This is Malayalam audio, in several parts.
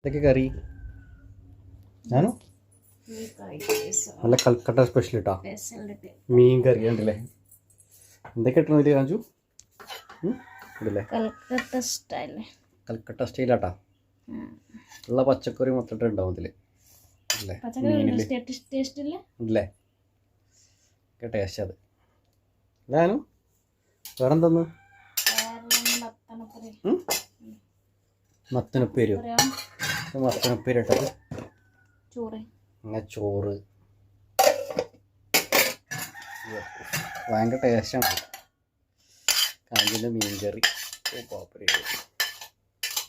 ഇതൊക്കെ കറി ഞാനോ നല്ല കൽക്കട്ട സ്പെഷ്യൽ കേട്ടോ മീൻ കറി ഉണ്ടല്ലേ എന്തൊക്കെ ഇട്ടണതിൽ കാണിച്ചു ഇടല്ലേ കൽക്കട്ട സ്റ്റൈലാട്ടാ ഉള്ള പച്ചക്കറി മൊത്തം ഉണ്ടാവും ഇതിൽ അല്ലേ ഇല്ലേ ടേസ്റ്റ് അത് ഞാനും വേറെ എന്തെന്ന് മത്തനപ്പേര് മത്തനപ്പേര് ഇട്ടത് അങ്ങനെ ചോറ് ഭയങ്കര ടേസ്റ്റാണ് കാഞ്ചിൻ്റെ മീൻ കറി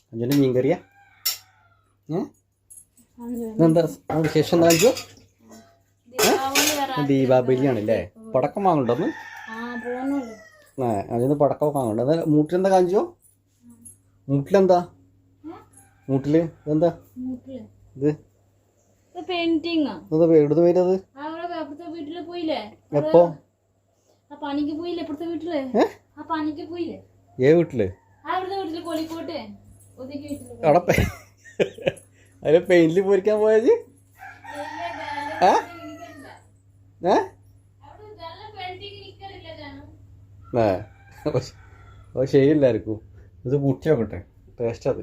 കാഞ്ചിൻ്റെ മീൻ കറിയാ എന്താ വിശേഷം എന്താ കാണിച്ചോ ദീപാവലിയാണല്ലേ പടക്കം വാങ്ങണ്ടോന്ന് അതിന് പടക്കം വാങ്ങണ്ട അത് മൂട്ടിലെന്താ കാണിച്ചോ മൂട്ടിലെന്താ മൂട്ടില് ഇതെന്താ ഇത് എവിടുന്ന് വരുന്നത് എപ്പോ ഏ വീട്ടില് അവിടെ അതിലെ പെയിന്റിൽ പൊരിക്കാൻ പോയത് ശരിയല്ലായിരിക്കും ഇത് കൂട്ടി നോക്കട്ടെ ടേസ്റ്റ് അത്